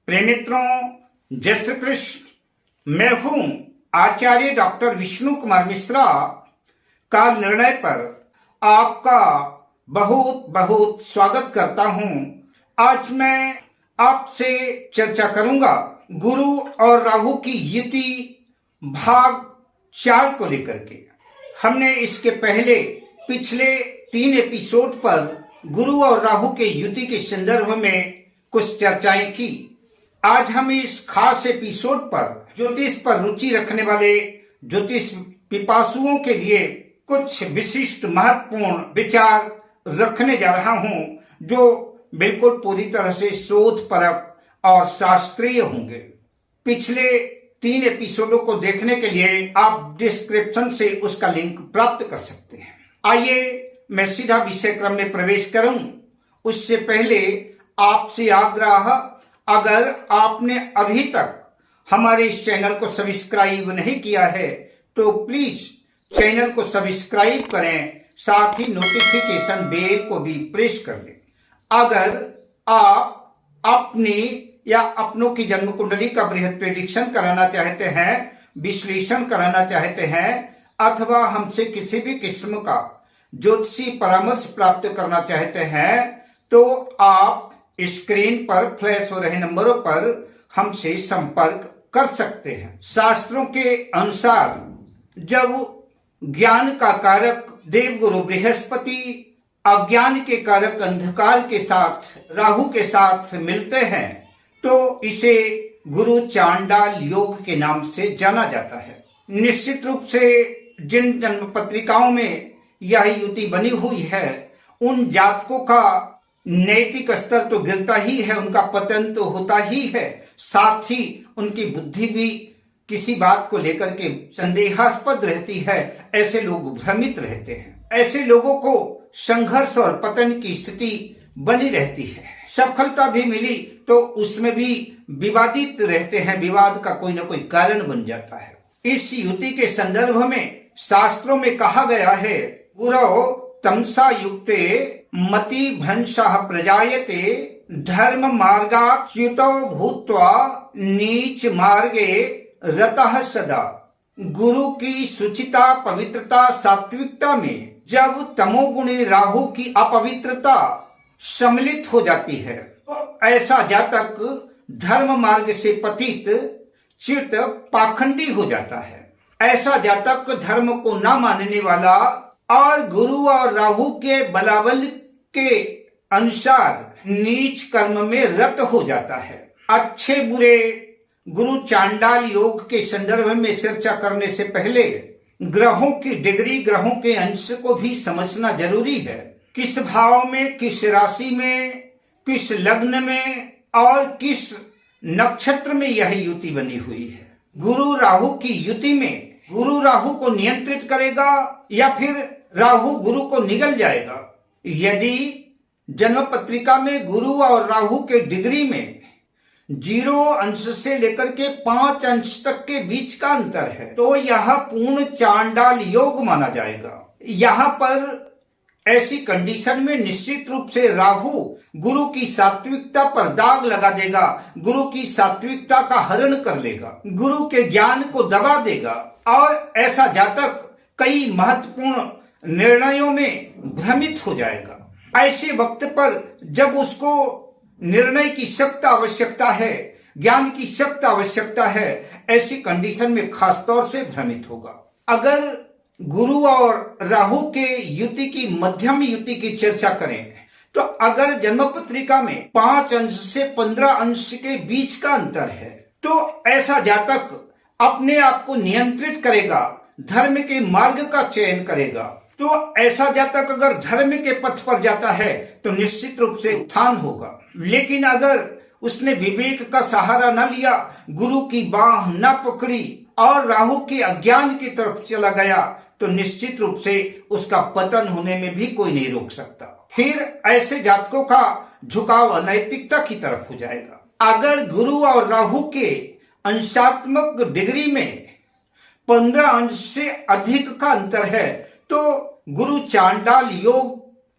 प्रिय मित्रों, जय श्री कृष्ण। मैं हूं आचार्य डॉक्टर विष्णु कुमार मिश्रा। काल निर्णय पर आपका बहुत बहुत स्वागत करता हूं। आज मैं आपसे चर्चा करूंगा गुरु और राहु की युति भाग 4 को लेकर के। हमने इसके पहले पिछले 3 एपिसोड पर गुरु और राहु के युति के संदर्भ में कुछ चर्चाएं की। आज हम इस खास एपिसोड पर ज्योतिष पर रुचि रखने वाले ज्योतिष पिपासुओं के लिए कुछ विशिष्ट महत्वपूर्ण विचार रखने जा रहा हूं, जो बिल्कुल पूरी तरह से शोधपरक और शास्त्रीय होंगे। पिछले 3 एपिसोडों को देखने के लिए आप डिस्क्रिप्शन से उसका लिंक प्राप्त कर सकते हैं। आइए मैं सीधा विषय क्रम में प्रवेश करूं। उससे पहले आपसे आग्रह, अगर आपने अभी तक हमारे इस चैनल को सब्सक्राइब नहीं किया है तो प्लीज चैनल को सब्सक्राइब करें, साथ ही नोटिफिकेशन बेल को भी प्रेस कर लें। अगर आप अपनी या अपनों की जन्म कुंडली का बृहद प्रेडिक्शन कराना चाहते हैं, विश्लेषण कराना चाहते हैं, अथवा हमसे किसी भी किस्म का ज्योतिषी परामर्श प्राप्त करना चाहते हैं, तो आप स्क्रीन पर फ्लैश हो रहे नंबरों पर हमसे संपर्क कर सकते हैं। शास्त्रों के अनुसार जब ज्ञान का कारक देवगुरु बृहस्पति अज्ञान के कारक अंधकार के साथ राहु के साथ मिलते हैं तो इसे गुरु चांडाल योग के नाम से जाना जाता है। निश्चित रूप से जिन जन्म पत्रिकाओं में यह युति बनी हुई है उन जातकों का नैतिक स्तर तो गिरता ही है, उनका पतन तो होता ही है, साथ ही उनकी बुद्धि भी किसी बात को लेकर के संदेहास्पद रहती है। ऐसे लोग भ्रमित रहते हैं। ऐसे लोगों को संघर्ष और पतन की स्थिति बनी रहती है। सफलता भी मिली तो उसमें भी विवादित रहते हैं, विवाद का कोई ना कोई कारण बन जाता है। इस युति के संदर्भ में शास्त्रों में कहा गया है, गुरौ तमसा युक्ते मति भ्रंशः प्रजायते धर्म मार्गाच्युतो भूत्वा नीच मार्गे रतः सदा। गुरु की शुचिता, पवित्रता, सात्विकता में जब तमोगुणी राहु की अपवित्रता सम्मिलित हो जाती है तो ऐसा जातक धर्म मार्ग से पतित, चित, पाखंडी हो जाता है। ऐसा जातक धर्म को न मानने वाला और गुरु और राहु के बलाबल के अनुसार नीच कर्म में रत हो जाता है। अच्छे बुरे गुरु चांडाल योग के संदर्भ में चर्चा करने से पहले ग्रहों की डिग्री, ग्रहों के अंश को भी समझना जरूरी है। किस भाव में, किस राशि में, किस लग्न में और किस नक्षत्र में यह युति बनी हुई है। गुरु राहु की युति में गुरु राहु को नियंत्रित करेगा या फिर राहु गुरु को निगल जाएगा। यदि जन्म पत्रिका में गुरु और राहु के डिग्री में 0 अंश से लेकर के 5 अंश तक के बीच का अंतर है तो यह पूर्ण चांडाल योग माना जाएगा। यहाँ पर ऐसी कंडीशन में निश्चित रूप से राहु गुरु की सात्विकता पर दाग लगा देगा, गुरु की सात्विकता का हरण कर लेगा, गुरु के ज्ञान को दबा देगा और ऐसा जातक कई महत्वपूर्ण निर्णयों में भ्रमित हो जाएगा। ऐसे वक्त पर जब उसको निर्णय की सख्त आवश्यकता है, ज्ञान की सख्त आवश्यकता है, ऐसी कंडीशन में खासतौर से भ्रमित होगा। अगर गुरु और राहु के युति की मध्यम युति की चर्चा करें तो अगर जन्म पत्रिका में 5 अंश से 15 अंश के बीच का अंतर है तो ऐसा जातक अपने आप को नियंत्रित करेगा, धर्म के मार्ग का चयन करेगा। तो ऐसा जातक अगर धर्म के पथ पर जाता है तो निश्चित रूप से उत्थान होगा। लेकिन अगर उसने विवेक का सहारा न लिया, गुरु की बाह न पकड़ी और राहु के अज्ञान की तरफ चला गया तो निश्चित रूप से उसका पतन होने में भी कोई नहीं रोक सकता। फिर ऐसे जातकों का झुकाव अनैतिकता की तरफ हो जाएगा। अगर गुरु और राहु के अंशात्मक डिग्री में 15 अंश से अधिक का अंतर है तो गुरु चांडाल योग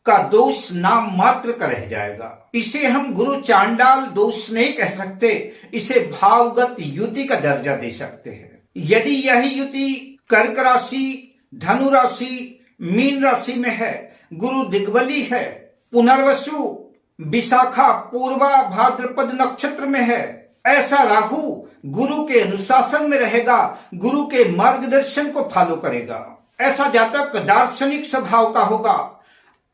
का दोष नाम मात्र का रह जाएगा। इसे हम गुरु चांडाल दोष नहीं कह सकते, इसे भावगत युति का दर्जा दे सकते हैं। यदि यह युति कर्क राशि, धनु राशि, मीन राशि में है, गुरु दिग्बली है, पुनर्वसु, विशाखा, पूर्वा, भाद्रपद नक्षत्र में है, ऐसा राहु गुरु के अनुशासन में रहेगा, गुरु के मार्गदर्शन को फॉलो करेगा। ऐसा जातक दार्शनिक स्वभाव का होगा।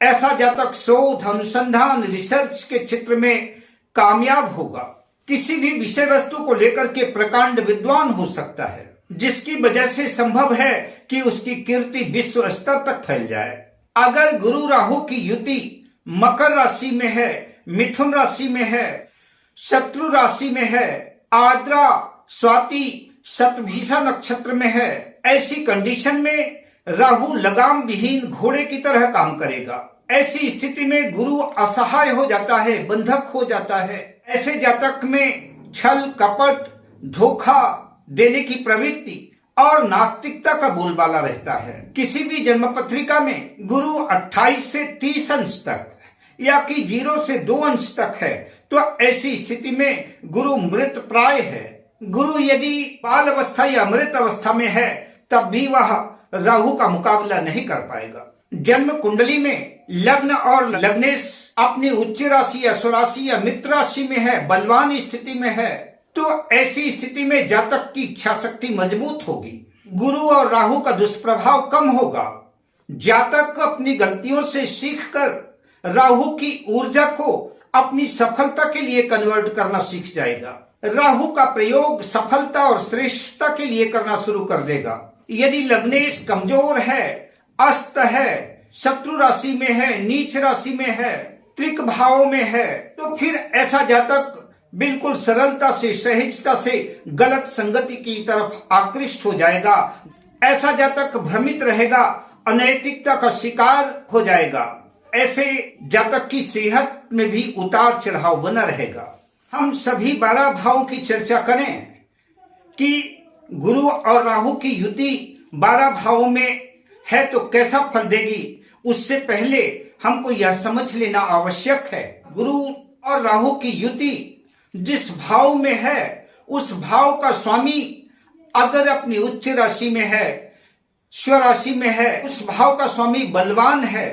ऐसा जातक शोध, अनुसंधान, रिसर्च के क्षेत्र में कामयाब होगा। किसी भी विषय वस्तु को लेकर के प्रकांड विद्वान हो सकता है, जिसकी वजह से संभव है कि उसकी कीर्ति विश्व स्तर तक फैल जाए। अगर गुरु राहु की युति मकर राशि में है, मिथुन राशि में है, शत्रु राशि में है, आद्रा, स्वाति, शतभिषा नक्षत्र में है, ऐसी कंडीशन में राहु लगाम विहीन घोड़े की तरह काम करेगा। ऐसी स्थिति में गुरु असहाय हो जाता है, बंधक हो जाता है। ऐसे जातक में छल, कपट, धोखा देने की प्रवृत्ति और नास्तिकता का बोलबाला रहता है। किसी भी जन्म पत्रिका में गुरु 28 से 30 अंश तक या कि 0 से 2 अंश तक है तो ऐसी स्थिति में गुरु मृत प्राय है। गुरु यदि बाल अवस्था या मृत अवस्था में है तब भी वह राहु का मुकाबला नहीं कर पाएगा। जन्म कुंडली में लग्न और लग्नेश अपनी उच्च राशि या स्वराशि या मित्र राशि में है, बलवान स्थिति में है, तो ऐसी स्थिति में जातक की इच्छा शक्ति मजबूत होगी, गुरु और राहु का दुष्प्रभाव कम होगा। जातक अपनी गलतियों से सीखकर राहु की ऊर्जा को अपनी सफलता के लिए कन्वर्ट करना सीख जाएगा। राहु का प्रयोग सफलता और श्रेष्ठता के लिए करना शुरू कर देगा। यदि लग्नेश कमजोर है, अस्त है, शत्रु राशि में है, नीच राशि में है, त्रिक भाव में है, तो फिर ऐसा जातक बिल्कुल सरलता से, सहजता से गलत संगति की तरफ आकृष्ट हो जाएगा। ऐसा जातक भ्रमित रहेगा, अनैतिकता का शिकार हो जाएगा। ऐसे जातक की सेहत में भी उतार चढ़ाव बना रहेगा। हम सभी 12 भावों की चर्चा करें कि गुरु और राहु की युति 12 भावों में है तो कैसा फल देगी, उससे पहले हमको यह समझ लेना आवश्यक है। गुरु और राहु की युति जिस भाव में है उस भाव का स्वामी अगर अपनी उच्च राशि में है, स्वराशि में है, उस भाव का स्वामी बलवान है,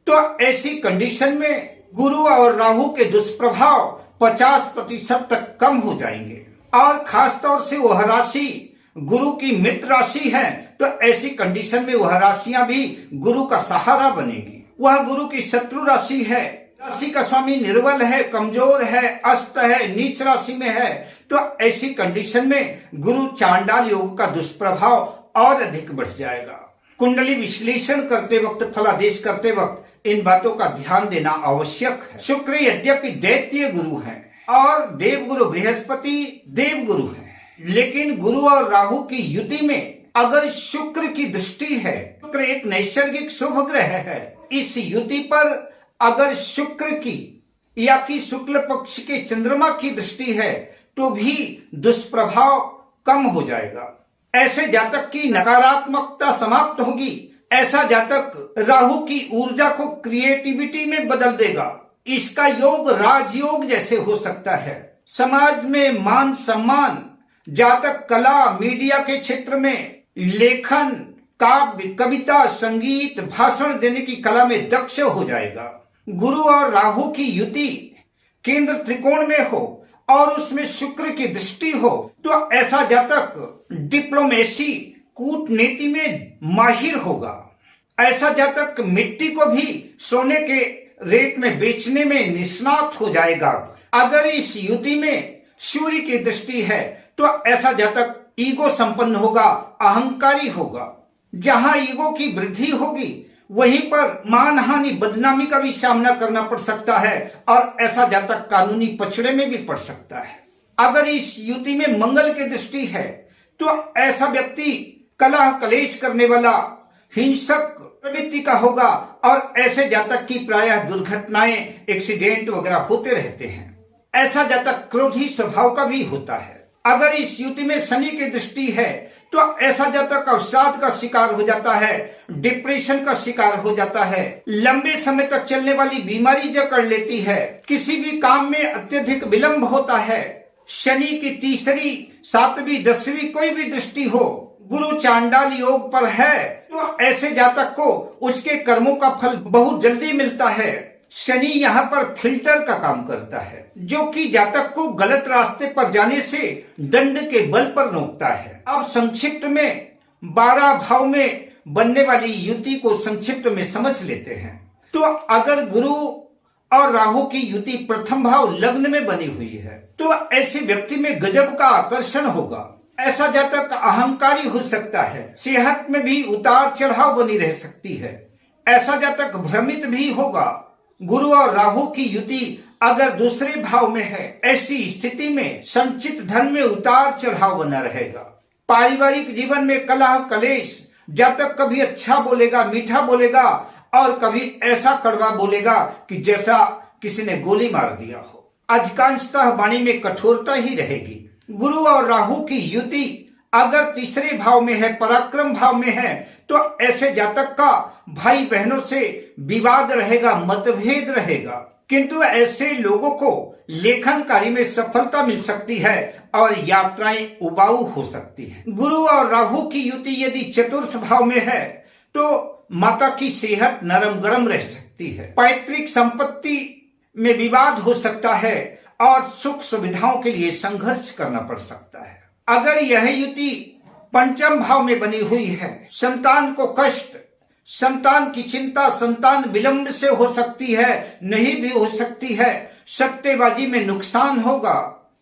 तो ऐसी कंडीशन में गुरु और राहु के दुष्प्रभाव 50% तक कम हो जाएंगे। और खासतौर से वह राशि गुरु की मित्र राशि है तो ऐसी कंडीशन में वह राशियां भी गुरु का सहारा बनेगी। वह गुरु की शत्रु राशि है, राशि का स्वामी निर्बल है, कमजोर है, अस्त है, नीच राशि में है, तो ऐसी कंडीशन में गुरु चांडाल योग का दुष्प्रभाव और अधिक बढ़ जाएगा। कुंडली विश्लेषण करते वक्त, फलादेश करते वक्त इन बातों का ध्यान देना आवश्यक है। शुक्र यद्यपि दैत्य गुरु है और देवगुरु बृहस्पति देवगुरु है, लेकिन गुरु और राहु की युति में अगर शुक्र की दृष्टि है, शुक्र एक नैसर्गिक शुभ ग्रह है, इस युति पर अगर शुक्र की या कि शुक्ल पक्ष के चंद्रमा की दृष्टि है तो भी दुष्प्रभाव कम हो जाएगा। ऐसे जातक की नकारात्मकता समाप्त होगी। ऐसा जातक राहु की ऊर्जा को क्रिएटिविटी में बदल देगा। इसका योग राजयोग जैसे हो सकता है। समाज में मान सम्मान, जातक कला, मीडिया के क्षेत्र में लेखन, काव्य, कविता, संगीत, भाषण देने की कला में दक्ष हो जाएगा। गुरु और राहु की युति केंद्र त्रिकोण में हो और उसमें शुक्र की दृष्टि हो तो ऐसा जातक डिप्लोमेसी, कूटनीति में माहिर होगा। ऐसा जातक मिट्टी को भी सोने के रेट में बेचने में निष्णात हो जाएगा। अगर इस युति में सूर्य की दृष्टि है तो ऐसा जातक ईगो संपन्न होगा, अहंकारी होगा। जहां ईगो की वृद्धि होगी वहीं पर मानहानि, बदनामी का भी सामना करना पड़ सकता है और ऐसा जातक कानूनी पछड़े में भी पड़ सकता है। अगर इस युति में मंगल की दृष्टि है तो ऐसा व्यक्ति कलह कलेश करने वाला, हिंसक प्रवृत्ति का होगा और ऐसे जातक की प्रायः दुर्घटनाएं, एक्सीडेंट वगैरह होते रहते हैं। ऐसा जातक क्रोधी स्वभाव का भी होता है। अगर इस युति में शनि की दृष्टि है तो ऐसा जातक अवसाद का शिकार हो जाता है, डिप्रेशन का शिकार हो जाता है, लंबे समय तक चलने वाली बीमारी जकड़ लेती है, किसी भी काम में अत्यधिक विलंब होता है, शनि की तीसरी, सातवीं, 10वीं कोई भी दृष्टि हो, गुरु चांडाल योग पर है तो ऐसे जातक को उसके कर्मों का फल बहुत जल्दी मिलता है। शनि यहाँ पर फिल्टर का काम करता है, जो कि जातक को गलत रास्ते पर जाने से दंड के बल पर रोकता है। अब संक्षिप्त में 12 भाव में बनने वाली युति को संक्षिप्त में समझ लेते हैं। तो अगर गुरु और राहु की युति प्रथम भाव लग्न में बनी हुई है तो ऐसे व्यक्ति में गजब का आकर्षण होगा। ऐसा जातक अहंकारी हो सकता है, सेहत में भी उतार चढ़ाव बनी रह सकती है, ऐसा जातक भ्रमित भी होगा। गुरु और राहु की युति अगर दूसरे भाव में है, ऐसी स्थिति में संचित धन में उतार चढ़ाव बना रहेगा। पारिवारिक जीवन में कलह कलेश, जातक कभी अच्छा बोलेगा, मीठा बोलेगा और कभी ऐसा कड़वा बोलेगा कि जैसा किसी ने गोली मार दिया हो। अधिकांशतः वाणी में कठोरता ही रहेगी। गुरु और राहु की युति अगर तीसरे भाव में है, पराक्रम भाव में है, तो ऐसे जातक का भाई बहनों से विवाद रहेगा, मतभेद रहेगा, किंतु ऐसे लोगों को लेखन कार्य में सफलता मिल सकती है और यात्राएं उबाऊ हो सकती है। गुरु और राहु की युति यदि चतुर्थ भाव में है तो माता की सेहत नरम गरम रह सकती है, पैतृक संपत्ति में विवाद हो सकता है और सुख सुविधाओं के लिए संघर्ष करना पड़ सकता है। अगर यह युति पंचम भाव में बनी हुई है, संतान को कष्ट, संतान की चिंता, संतान विलंब से हो सकती है, नहीं भी हो सकती है, सट्टेबाजी में नुकसान होगा,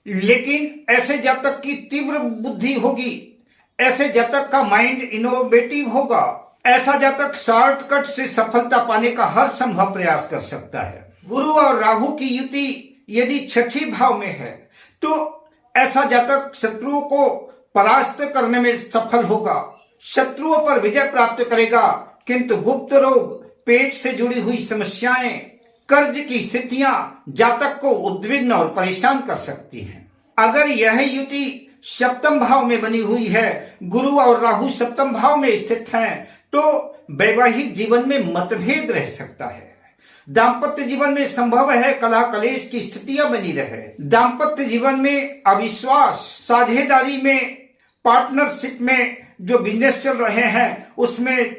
लेकिन ऐसे जातक की तीव्र बुद्धि होगी, ऐसे जातक का माइंड इनोवेटिव होगा, ऐसा जातक शॉर्टकट से सफलता पाने का हर संभव प्रयास कर सकता है। गुरु और राहु की युति यदि छठी भाव में है तो ऐसा जातक शत्रुओं को परास्त करने में सफल होगा, शत्रुओं पर विजय प्राप्त करेगा, किंतु गुप्त रोग, पेट से जुड़ी हुई समस्याएं, कर्ज की स्थितियां जातक को उद्विग्न और परेशान कर सकती हैं। अगर यह युति सप्तम भाव में बनी हुई है, गुरु और राहु सप्तम भाव में स्थित हैं, तो वैवाहिक जीवन में मतभेद रह सकता है। दाम्पत्य जीवन में संभव है कलह कलेश की स्थितियां बनी रहे। दाम्पत्य जीवन में अविश्वास, साझेदारी में, पार्टनरशिप में जो बिजनेस चल रहे हैं उसमें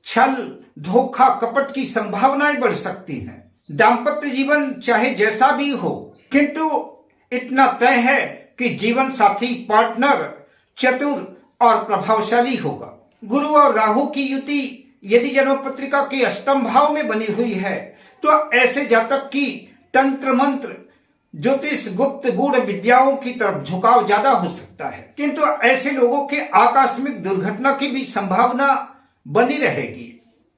छल, धोखा, कपट की संभावनाएं बढ़ सकती हैं। दाम्पत्य जीवन चाहे जैसा भी हो, किंतु इतना तय है कि जीवन साथी, पार्टनर चतुर और प्रभावशाली होगा। गुरु और राहु की युति यदि जन्म पत्रिका के अष्टम भाव में बनी हुई है तो ऐसे जातक की तंत्र मंत्र, ज्योतिष, गुप्त गूढ़ विद्याओं की तरफ झुकाव ज्यादा हो सकता है, किंतु ऐसे लोगों के आकस्मिक दुर्घटना की भी संभावना बनी रहेगी।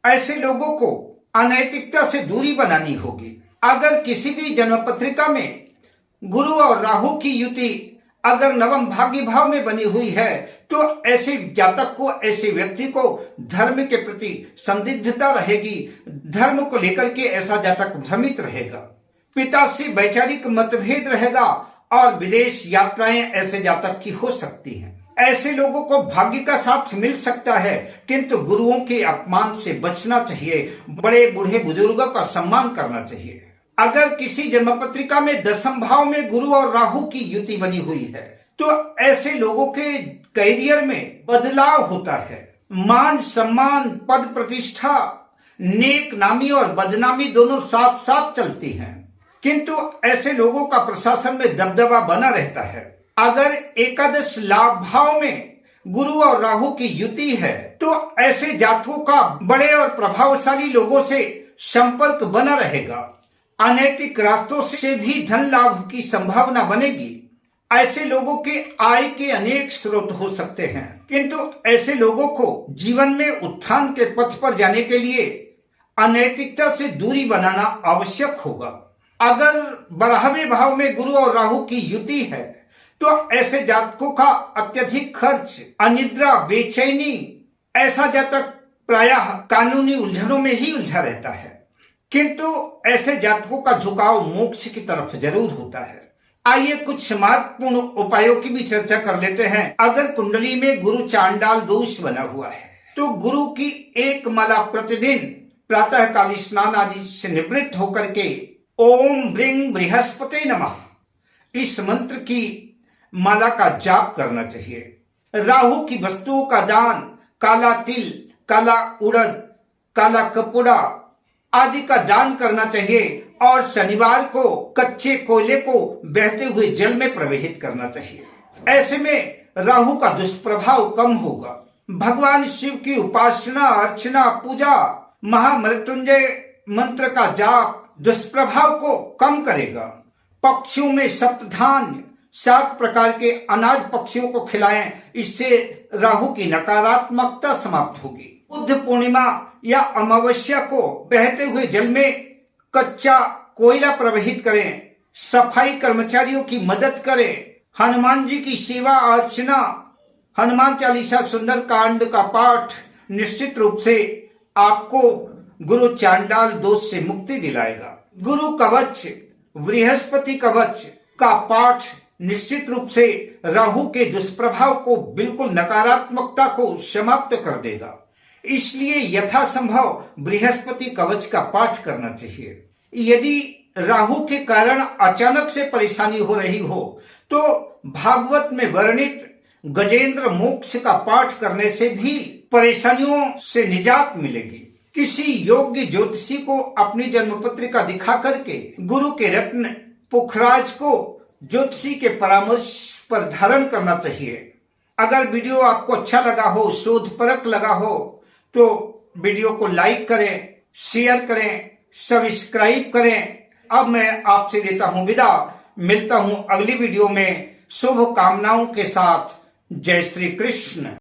ऐसे लोगों को अनैतिकता से दूरी बनानी होगी। अगर किसी भी जन्म पत्रिका में गुरु और राहु की युति अगर नवम भाग्य भाव में बनी हुई है तो ऐसे जातक को, ऐसे व्यक्ति को धर्म के प्रति संदिग्धता रहेगी, धर्म को लेकर के ऐसा जातक भ्रमित रहेगा, पिता से वैचारिक मतभेद रहेगा और विदेश यात्राएं ऐसे जातक की हो सकती हैं। ऐसे लोगों को भाग्य का साथ मिल सकता है, किंतु गुरुओं के अपमान से बचना चाहिए, बड़े बूढ़े बुजुर्गों का सम्मान करना चाहिए। अगर किसी जन्म पत्रिका में दसम भाव में गुरु और राहु की युति बनी हुई है तो ऐसे लोगों के करियर में बदलाव होता है। मान सम्मान, पद प्रतिष्ठा, नेक नामी और बदनामी दोनों साथ साथ चलती हैं, किंतु ऐसे लोगों का प्रशासन में दबदबा बना रहता है। अगर एकादश लाभ भाव में गुरु और राहु की युति है तो ऐसे जातकों का बड़े और प्रभावशाली लोगों से संपर्क बना रहेगा, अनैतिक रास्तों से भी धन लाभ की संभावना बनेगी। ऐसे लोगों के आय के अनेक स्रोत हो सकते हैं, किंतु ऐसे लोगों को जीवन में उत्थान के पथ पर जाने के लिए अनैतिकता से दूरी बनाना आवश्यक होगा। अगर 12वें भाव में गुरु और राहु की युति है तो ऐसे जातकों का अत्यधिक खर्च, अनिद्रा, बेचैनी, ऐसा जातक प्रायः कानूनी उलझनों में ही उलझा रहता है, किंतु ऐसे जातकों का झुकाव मोक्ष की तरफ जरूर होता है। आइए कुछ महत्वपूर्ण उपायों की भी चर्चा कर लेते हैं। अगर कुंडली में गुरु चांडाल दोष बना हुआ है तो गुरु की एक माला प्रतिदिन प्रातःकाल स्नान आदि से निवृत्त होकर के ओम ब्रिंग बृहस्पति नमः इस मंत्र की माला का जाप करना चाहिए। राहु की वस्तुओं का दान काला तिल, काला उड़द, काला कपूड़ा आदि का दान करना चाहिए और शनिवार को कच्चे कोयले को बहते हुए जल में प्रवाहित करना चाहिए। ऐसे में राहु का दुष्प्रभाव कम होगा। भगवान शिव की उपासना, अर्चना, पूजा, महामृत्युंजय मंत्र का जाप दुष्प्रभाव को कम करेगा। पक्षियों में सप्तधान्य 7 प्रकार के अनाज पक्षियों को खिलाएं, इससे राहु की नकारात्मकता समाप्त होगी। बुद्ध पूर्णिमा या अमावस्या को बहते हुए जल में कच्चा कोयला प्रवाहित करें, सफाई कर्मचारियों की मदद करें, हनुमान जी की सेवा अर्चना, हनुमान चालीसा सुंदर कांड का पाठ निश्चित रूप से आपको गुरु चांडाल दोष से मुक्ति दिलाएगा। गुरु कवच, बृहस्पति कवच का पाठ निश्चित रूप से राहु के दुष्प्रभाव को, बिल्कुल नकारात्मकता को समाप्त कर देगा। इसलिए यथासंभव बृहस्पति कवच का पाठ करना चाहिए। यदि राहु के कारण अचानक से परेशानी हो रही हो तो भागवत में वर्णित गजेंद्र मोक्ष का पाठ करने से भी परेशानियों से निजात मिलेगी। किसी योग्य ज्योतिषी को अपनी जन्म पत्रिका दिखा करके गुरु के रत्न पुखराज को ज्योतिषी के परामर्श पर धारण करना चाहिए। अगर वीडियो आपको अच्छा लगा हो, शोधपरक लगा हो, तो वीडियो को लाइक करें, शेयर करें, सब्सक्राइब करें। अब मैं आपसे लेता हूं विदा, मिलता हूं अगली वीडियो में शुभ कामनाओं के साथ। जय श्री कृष्ण।